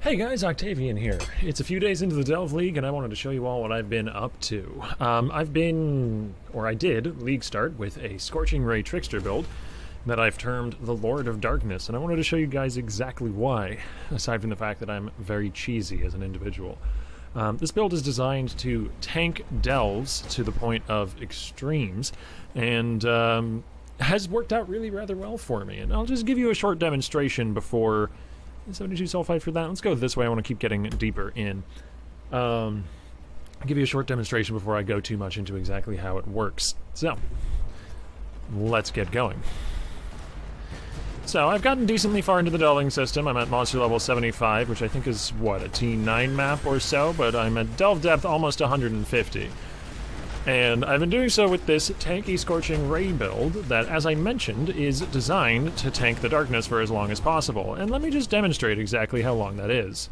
Hey guys, Octavian here. It's a few days into the Delve League and I wanted to show you all what I've been up to. I did, League start with a Scorching Ray Trickster build that I've termed the Lord of Darkness, and I wanted to show you guys exactly why, aside from the fact that I'm very cheesy as an individual. This build is designed to tank delves to the point of extremes, and has worked out really rather well for me. And I'll just give you a short demonstration before... 72 sulfide for that. Let's go this way. I want to keep getting deeper in. I'll give you a short demonstration before I go too much into exactly how it works. So, let's get going. So, I've gotten decently far into the delving system. I'm at monster level 75, which I think is, what, a T9 map or so, but I'm at delve depth almost 150. And I've been doing so with this tanky Scorching Ray build that, as I mentioned, is designed to tank the darkness for as long as possible. And let me just demonstrate exactly how long that is.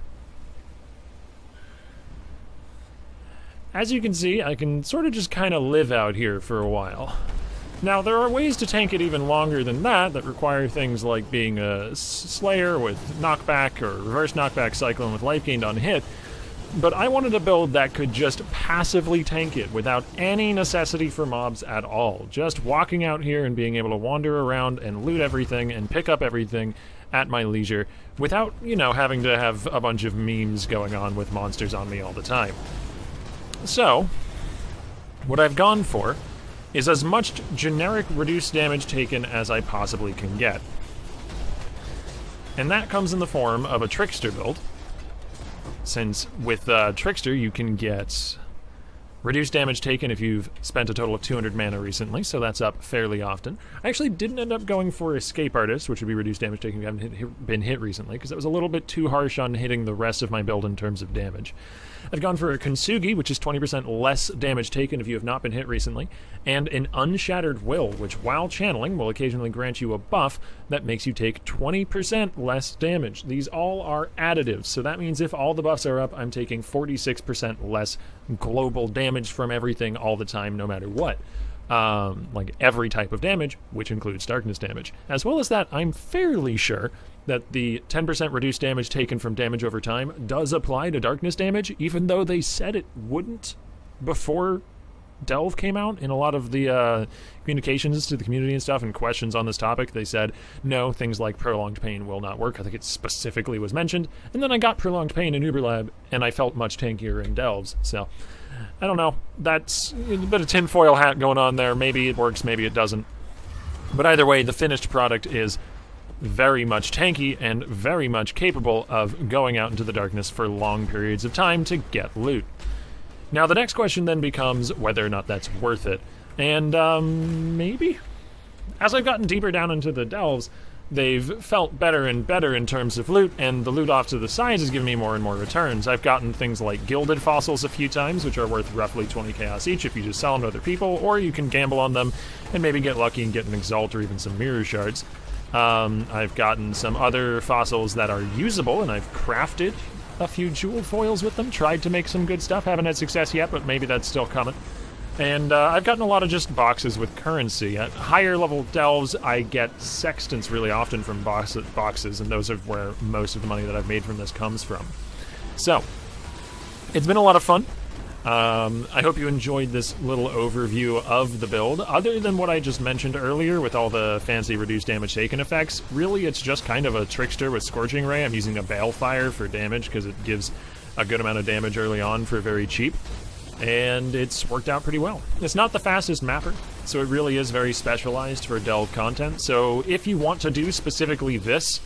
As you can see, I can sort of just kind of live out here for a while. Now, there are ways to tank it even longer than that require things like being a Slayer with knockback or reverse knockback Cyclone with life gained on hit. But I wanted a build that could just passively tank it without any necessity for mobs at all. Just walking out here and being able to wander around and loot everything and pick up everything at my leisure without, you know, having to have a bunch of memes going on with monsters on me all the time. So, what I've gone for is as much generic reduced damage taken as I possibly can get. And that comes in the form of a Trickster build. Since with Trickster you can get reduced damage taken if you've spent a total of 200 mana recently, so that's up fairly often. I actually didn't end up going for Escape Artist, which would be reduced damage taken if you haven't been hit recently, because that was a little bit too harsh on hitting the rest of my build in terms of damage. I've gone for a Kintsugi, which is 20% less damage taken if you have not been hit recently, and an Unshattered Will, which while channeling will occasionally grant you a buff that makes you take 20% less damage. These all are additives, so that means if all the buffs are up, I'm taking 46% less global damage from everything all the time, no matter what. Like every type of damage, which includes darkness damage. As well as that, I'm fairly sure that the 10% reduced damage taken from damage over time does apply to darkness damage, even though they said it wouldn't before Delve came out. In a lot of the communications to the community and stuff and questions on this topic, they said, no, things like Prolonged Pain will not work. I think it specifically was mentioned. And then I got Prolonged Pain in Uberlab, and I felt much tankier in Delves, so... I don't know. That's a bit of tinfoil hat going on there. Maybe it works, maybe it doesn't. But either way, the finished product is very much tanky and very much capable of going out into the darkness for long periods of time to get loot. Now, the next question then becomes whether or not that's worth it. And, maybe? As I've gotten deeper down into the delves, they've felt better and better in terms of loot, and the loot off to the sides has given me more and more returns. I've gotten things like Gilded Fossils a few times, which are worth roughly 20 chaos each if you just sell them to other people, or you can gamble on them and maybe get lucky and get an Exalt or even some Mirror Shards. I've gotten some other fossils that are usable, and I've crafted a few jeweled foils with them, tried to make some good stuff, haven't had success yet, but maybe that's still coming. And I've gotten a lot of just boxes with currency. At higher level delves, I get sextants really often from boxes, and those are where most of the money that I've made from this comes from. So, it's been a lot of fun. I hope you enjoyed this little overview of the build. Other than what I just mentioned earlier with all the fancy reduced damage taken effects, really it's just kind of a Trickster with Scorching Ray. I'm using a Balefire for damage because it gives a good amount of damage early on for very cheap. And it's worked out pretty well. It's not the fastest mapper, so it really is very specialized for delve content. So if you want to do specifically this,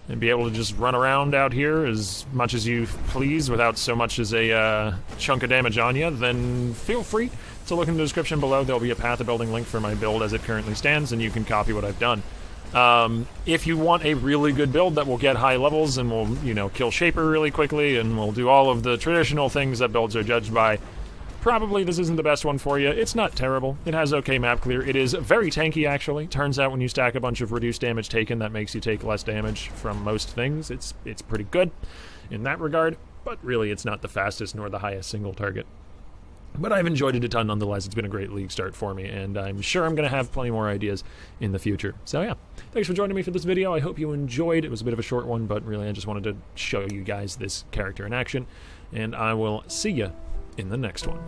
and be able to just run around out here as much as you please without so much as a chunk of damage on you, then feel free to look in the description below. There'll be a path to building link for my build as it currently stands, and you can copy what I've done. If you want a really good build that will get high levels and will, you know, kill Shaper really quickly and will do all of the traditional things that builds are judged by, probably this isn't the best one for you. It's not terrible. It has okay map clear. It is very tanky, actually. Turns out when you stack a bunch of reduced damage taken, that makes you take less damage from most things. It's pretty good in that regard, but really it's not the fastest nor the highest single target. But I've enjoyed it a ton nonetheless. It's been a great league start for me, and I'm sure I'm going to have plenty more ideas in the future. So yeah, thanks for joining me for this video. I hope you enjoyed. It was a bit of a short one, but really I just wanted to show you guys this character in action, and I will see you in the next one.